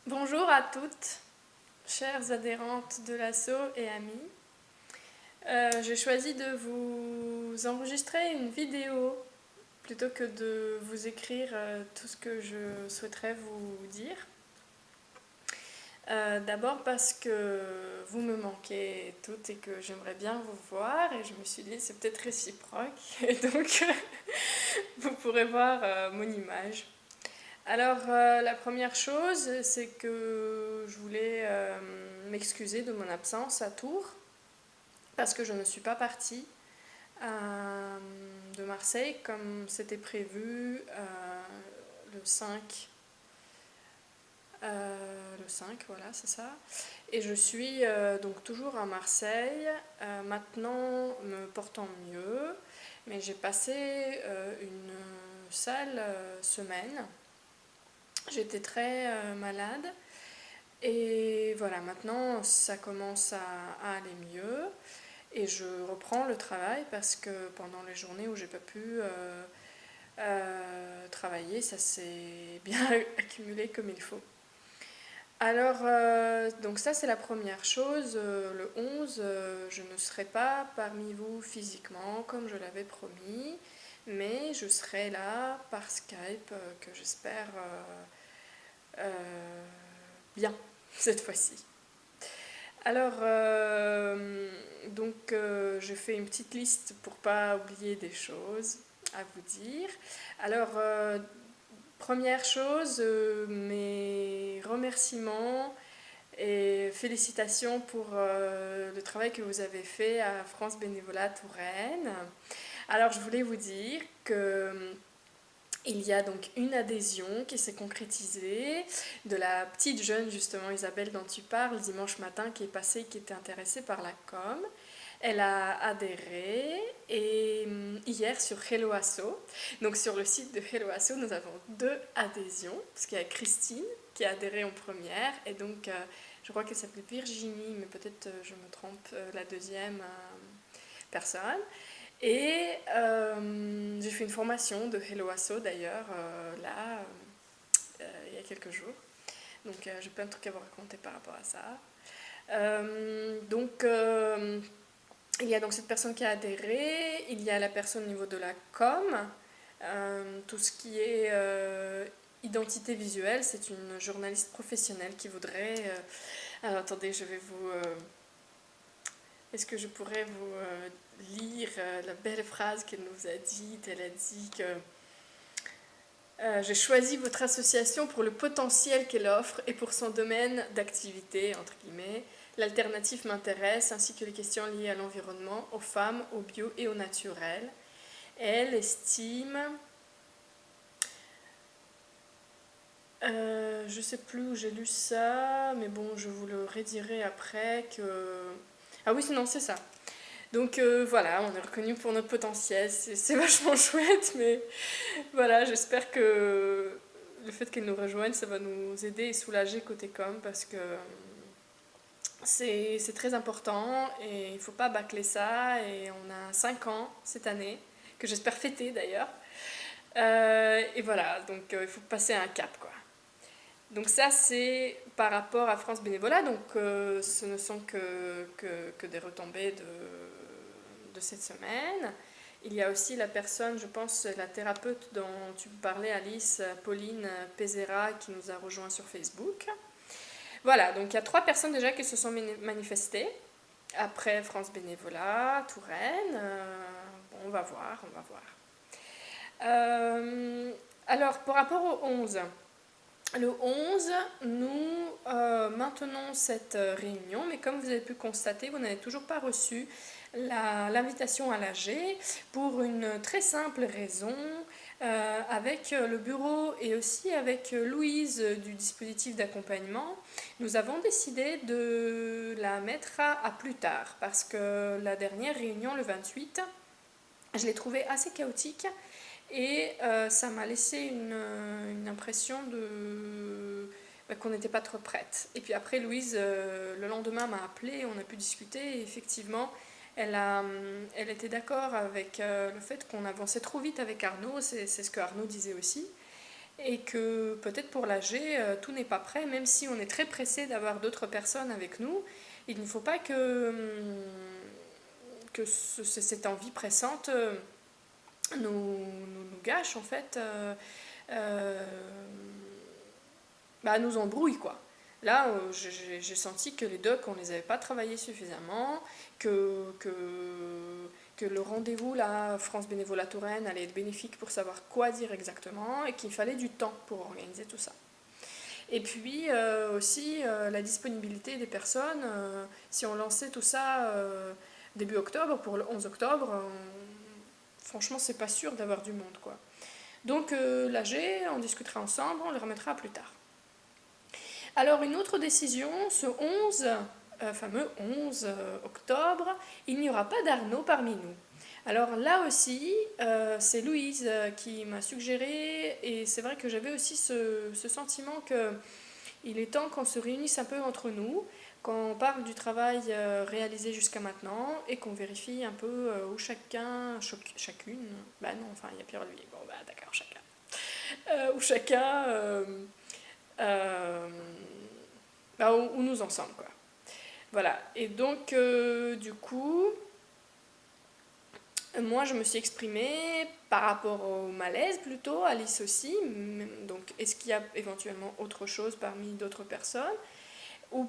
Bonjour à toutes, chères adhérentes de l'asso et amis. J'ai choisi de vous enregistrer une vidéo plutôt que de vous écrire tout ce que je souhaiterais vous dire. D'abord parce que vous me manquez toutes et que j'aimerais bien vous voir et je me suis dit c'est peut-être réciproque et donc vous pourrez voir mon image. Alors, la première chose, c'est que je voulais m'excuser de mon absence à Tours, parce que je ne suis pas partie de Marseille comme c'était prévu le 5. Le 5, voilà, c'est ça. Et je suis donc toujours à Marseille, maintenant me portant mieux, mais j'ai passé une sale semaine. J'étais très malade et voilà, maintenant ça commence à aller mieux et je reprends le travail parce que pendant les journées où j'ai pas pu travailler, ça s'est bien accumulé comme il faut. Alors, donc ça c'est la première chose. Le 11, je ne serai pas parmi vous physiquement comme je l'avais promis, mais je serai là par Skype que j'espère bien cette fois-ci. Alors, je fais une petite liste pour pas oublier des choses à vous dire. Alors, première chose, mes remerciements et félicitations pour le travail que vous avez fait à France Bénévolat Touraine. Alors, je voulais vous dire que il y a donc une adhésion qui s'est concrétisée de la petite jeune, justement, Isabelle dont tu parles, dimanche matin, qui est passée, qui était intéressée par la com. Elle a adhéré et hier sur Hello Asso, donc sur le site de Hello Asso, nous avons 2 adhésions, parce qu'il y a Christine qui a adhéré en première et donc je crois qu'elle s'appelait Virginie, mais peut-être je me trompe, la deuxième personne. Et j'ai fait une formation de Hello Asso d'ailleurs, là, il y a quelques jours. Donc j'ai plein de trucs à vous raconter par rapport à ça. Il y a donc cette personne qui a adhéré, il y a la personne au niveau de la com, tout ce qui est identité visuelle, c'est une journaliste professionnelle qui voudrait... alors attendez, je vais vous... est-ce que je pourrais vous lire la belle phrase qu'elle nous a dite? Elle a dit que j'ai choisi votre association pour le potentiel qu'elle offre et pour son domaine d'activité, entre guillemets. L'alternative m'intéresse, ainsi que les questions liées à l'environnement, aux femmes, au bio et au naturel. Elle estime... je ne sais plus où j'ai lu ça, mais bon, je vous le redirai après que... Ah oui, non, c'est ça. Donc voilà, on est reconnu pour notre potentiel, c'est vachement chouette, mais voilà, j'espère que le fait qu'elle nous rejoigne, ça va nous aider et soulager côté com, parce que c'est très important et il ne faut pas bâcler ça, et on a 5 ans cette année, que j'espère fêter d'ailleurs. Et voilà, donc il faut passer un cap, quoi. Donc ça, c'est par rapport à France Bénévolat, donc ce ne sont que des retombées de cette semaine. Il y a aussi la personne, je pense, la thérapeute dont tu parlais, Alice, Pauline Pézera, qui nous a rejoint sur Facebook. Voilà, donc il y a 3 personnes déjà qui se sont manifestées. Après France Bénévolat, Touraine, bon, on va voir, on va voir. Alors, par rapport au 11, le 11, nous maintenons cette réunion, mais comme vous avez pu constater, vous n'avez toujours pas reçu l'invitation à l'AG pour une très simple raison. Avec le bureau et aussi avec Louise du dispositif d'accompagnement, nous avons décidé de la mettre à plus tard parce que la dernière réunion, le 28, je l'ai trouvée assez chaotique. Et ça m'a laissé une impression qu'on n'était pas trop prête. Et puis après, Louise, le lendemain, m'a appelée, on a pu discuter, et effectivement, elle était d'accord avec le fait qu'on avançait trop vite avec Arnaud, c'est ce que Arnaud disait aussi. et que peut-être pour l'AG, tout n'est pas prêt, même si on est très pressé d'avoir d'autres personnes avec nous. Il ne faut pas que cette envie pressante nous gâche en fait, nous embrouille quoi. Là, j'ai senti que les docs, on les avait pas travaillés suffisamment, que le rendez-vous, là, France Bénévolat Touraine, allait être bénéfique pour savoir quoi dire exactement, et qu'il fallait du temps pour organiser tout ça. Et puis aussi la disponibilité des personnes, si on lançait tout ça début octobre, pour le 11 octobre, franchement, c'est pas sûr d'avoir du monde, quoi. Donc l'AG, on discutera ensemble, on le remettra plus tard. Alors une autre décision, ce 11, fameux 11 octobre, il n'y aura pas d'Arnaud parmi nous. Alors là aussi, c'est Louise qui m'a suggéré, et c'est vrai que j'avais aussi ce sentiment qu'il est temps qu'on se réunisse un peu entre nous, qu'on parle du travail réalisé jusqu'à maintenant, et qu'on vérifie un peu où chacune, bah non, enfin il y a Pierre lui, bon bah d'accord, chacun, où chacun, où nous en sommes, quoi. Voilà, et donc du coup, moi je me suis exprimée par rapport au malaise plutôt, Alice aussi, donc est-ce qu'il y a éventuellement autre chose parmi d'autres personnes, ou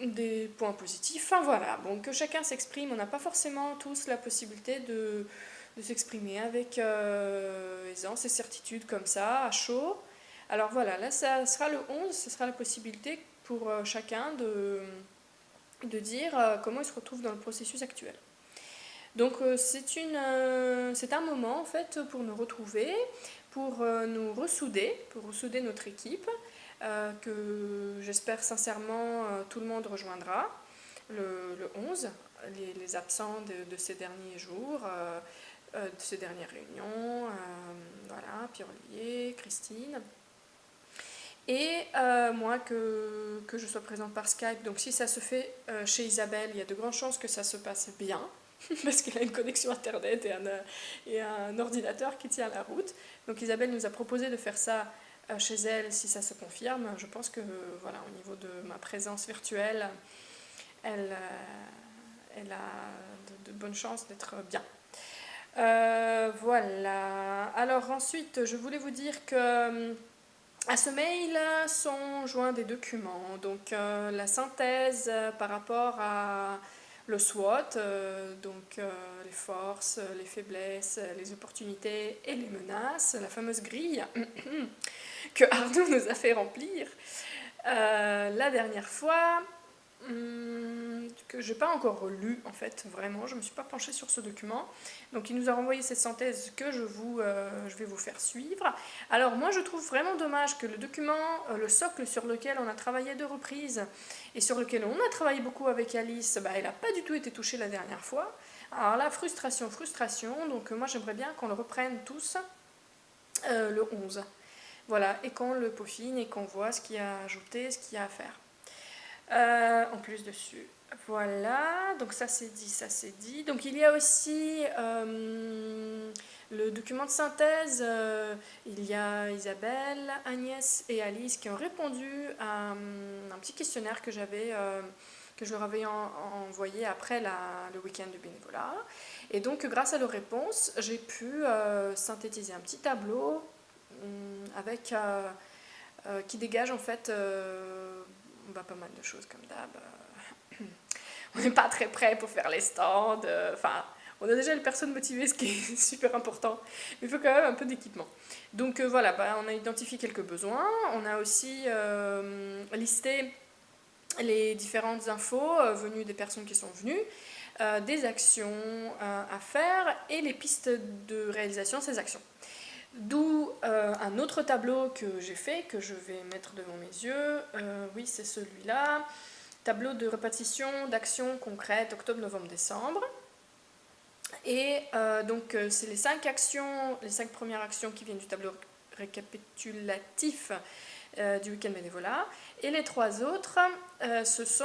des points positifs, enfin voilà, bon, que chacun s'exprime, on n'a pas forcément tous la possibilité de s'exprimer avec aisance et certitude comme ça, à chaud. Alors voilà, là ça sera le 11, ce sera la possibilité pour chacun de dire comment il se retrouve dans le processus actuel. Donc c'est un moment en fait pour nous retrouver, pour nous ressouder, pour ressouder notre équipe, que j'espère sincèrement tout le monde rejoindra le 11, les absents de ces derniers jours, de ces dernières réunions, voilà, Pierre-Olivier, Christine. Et moi, que je sois présente par Skype. Donc si ça se fait chez Isabelle, il y a de grandes chances que ça se passe bien, parce qu'elle a une connexion Internet et un ordinateur qui tient la route. Donc Isabelle nous a proposé de faire ça chez elle si ça se confirme. Je pense que voilà, au niveau de ma présence virtuelle, elle a de bonnes chances d'être bien. Voilà. Alors ensuite, je voulais vous dire que à ce mail sont joints des documents, donc la synthèse par rapport à le SWOT, les forces, les faiblesses, les opportunités et les menaces, la fameuse grille que Arnaud nous a fait remplir la dernière fois, que je n'ai pas encore lu en fait, vraiment, je ne me suis pas penchée sur ce document. Donc il nous a renvoyé cette synthèse que je vais vous faire suivre. Alors moi je trouve vraiment dommage que le document, le socle sur lequel on a travaillé de reprises et sur lequel on a travaillé beaucoup avec Alice, il n'a pas du tout été touché la dernière fois. Alors là, frustration, donc moi j'aimerais bien qu'on le reprenne tous le 11. Voilà, et qu'on le peaufine et qu'on voit ce qu'il y a à ajouter, ce qu'il y a à faire. En plus dessus. Voilà, donc ça c'est dit, ça c'est dit. Donc il y a aussi le document de synthèse. Il y a Isabelle, Agnès et Alice qui ont répondu à un petit questionnaire que je leur avais envoyé après le week-end de bénévolat. Et donc grâce à leurs réponses, j'ai pu synthétiser un petit tableau avec qui dégage en fait pas mal de choses comme d'hab. On n'est pas très prêt pour faire les stands. On a déjà les personnes motivées, ce qui est super important. Mais il faut quand même un peu d'équipement. Donc voilà, on a identifié quelques besoins. On a aussi listé les différentes infos venues des personnes qui sont venues, des actions à faire et les pistes de réalisation de ces actions. D'où un autre tableau que j'ai fait, que je vais mettre devant mes yeux. Oui, c'est celui-là. Tableau de répartition d'actions concrètes octobre, novembre, décembre. Et donc, c'est les 5 premières actions qui viennent du tableau récapitulatif du week-end bénévolat. Et les 3 autres, ce sont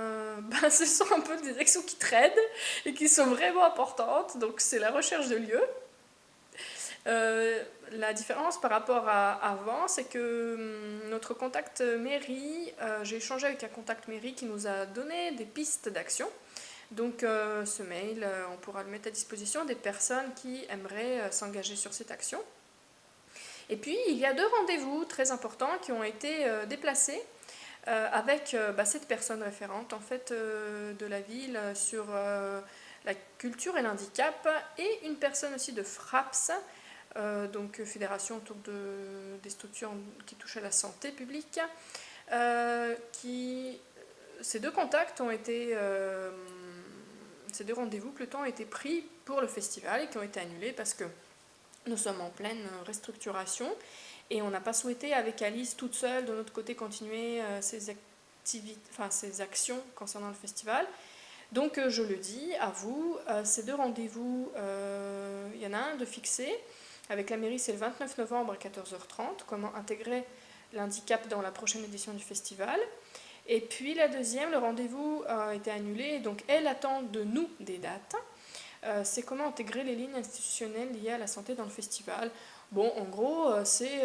un peu des actions qui traînent et qui sont vraiment importantes. Donc, c'est la recherche de lieux. La différence par rapport à avant, c'est que notre contact mairie, j'ai échangé avec un contact mairie qui nous a donné des pistes d'action. Donc ce mail, on pourra le mettre à disposition des personnes qui aimeraient s'engager sur cette action. Et puis il y a 2 rendez-vous très importants qui ont été déplacés avec cette personne référente en fait, de la ville sur la culture et l'handicap, et une personne aussi de FRAPS, donc fédération autour des structures qui touchent à la santé publique. Ces 2 contacts ont été, ces 2 rendez-vous plutôt ont été pris pour le festival et qui ont été annulés parce que nous sommes en pleine restructuration et on n'a pas souhaité avec Alice toute seule de notre côté continuer ces actions concernant le festival. Donc je le dis à vous, ces 2 rendez-vous, il y en a un de fixé avec la mairie, c'est le 29 novembre à 14h30, comment intégrer l'handicap dans la prochaine édition du festival. Et puis la deuxième, le rendez-vous a été annulé, donc elle attend de nous des dates. C'est comment intégrer les lignes institutionnelles liées à la santé dans le festival. Bon, en gros, c'est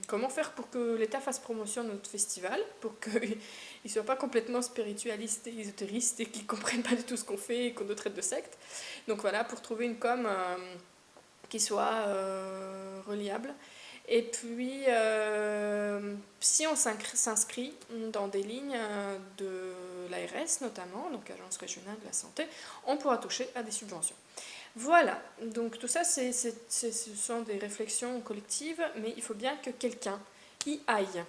comment faire pour que l'État fasse promotion de notre festival, pour qu'il ne soit pas complètement spiritualiste et ésotériste et qu'il ne comprenne pas du tout ce qu'on fait et qu'on nous traite de secte. Donc voilà, pour trouver une com qui soit reliable. Et puis, si on s'inscrit dans des lignes de l'ARS notamment, donc Agence régionale de la santé, on pourra toucher à des subventions. Voilà, donc tout ça, ce sont des réflexions collectives, mais il faut bien que quelqu'un y aille.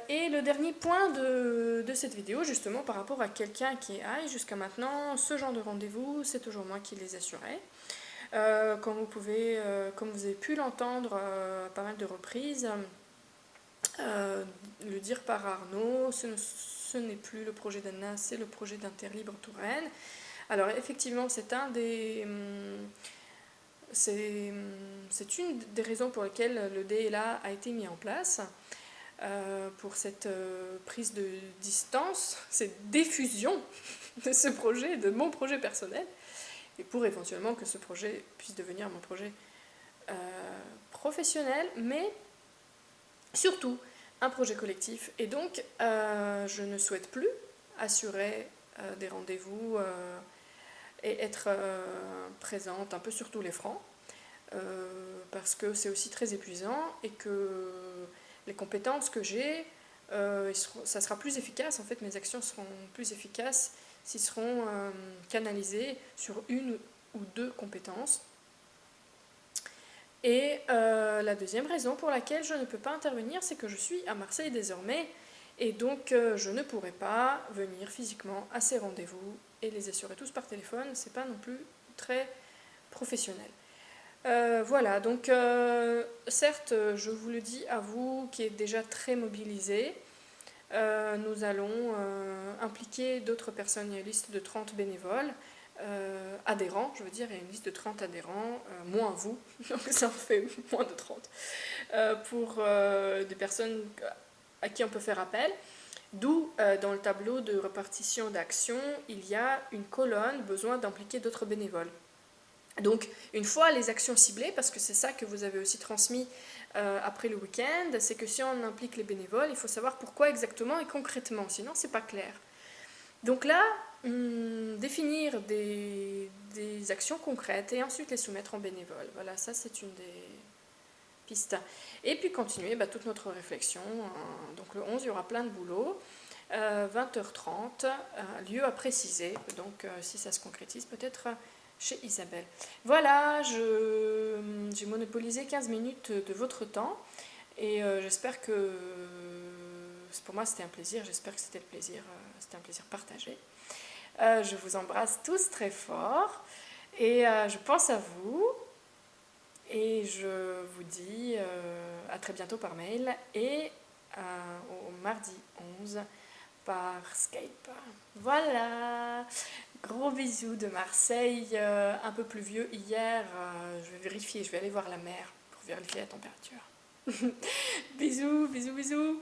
Et le dernier point de cette vidéo, justement, par rapport à quelqu'un qui aille, jusqu'à maintenant, ce genre de rendez-vous, c'est toujours moi qui les assurais. Comme vous avez pu l'entendre à pas mal de reprises, le dire par Arnaud, ce n'est plus le projet d'Anna, c'est le projet d'Interlibre Touraine. Alors effectivement, c'est une des raisons pour lesquelles le DLA a été mis en place, pour cette prise de distance, cette diffusion de ce projet, de mon projet personnel, et pour éventuellement que ce projet puisse devenir mon projet professionnel, mais surtout un projet collectif. Et donc, je ne souhaite plus assurer des rendez-vous et être présente un peu sur tous les fronts, parce que c'est aussi très épuisant et que les compétences que j'ai, ça sera plus efficace, en fait mes actions seront plus efficaces s'ils seront canalisés sur 1 ou 2 compétences. Et la deuxième raison pour laquelle je ne peux pas intervenir, c'est que je suis à Marseille désormais, et donc je ne pourrai pas venir physiquement à ces rendez-vous et les assurer tous par téléphone, c'est pas non plus très professionnel. Voilà, donc certes, je vous le dis à vous qui êtes déjà très mobilisés, nous allons impliquer d'autres personnes. Il y a une liste de 30 bénévoles, adhérents, je veux dire, il y a une liste de 30 adhérents, moins vous, donc ça en fait moins de 30, pour des personnes à qui on peut faire appel. D'où, dans le tableau de répartition d'actions, il y a une colonne besoin d'impliquer d'autres bénévoles. Donc, une fois les actions ciblées, parce que c'est ça que vous avez aussi transmis après le week-end, c'est que si on implique les bénévoles, il faut savoir pourquoi exactement et concrètement, sinon c'est pas clair. Donc là, définir des actions concrètes et ensuite les soumettre en bénévole. Voilà, ça c'est une des pistes. Et puis continuer toute notre réflexion. Donc le 11, il y aura plein de boulot. 20h30, lieu à préciser. Donc si ça se concrétise, peut-être chez Isabelle. Voilà, j'ai monopolisé 15 minutes de votre temps et j'espère que pour moi c'était un plaisir, j'espère que c'était un plaisir partagé. Je vous embrasse tous très fort et je pense à vous et je vous dis à très bientôt par mail et au mardi 11 par Skype. Voilà, gros bisous de Marseille, un peu pluvieux hier, je vais vérifier, je vais aller voir la mer pour vérifier la température. Bisous, bisous, bisous.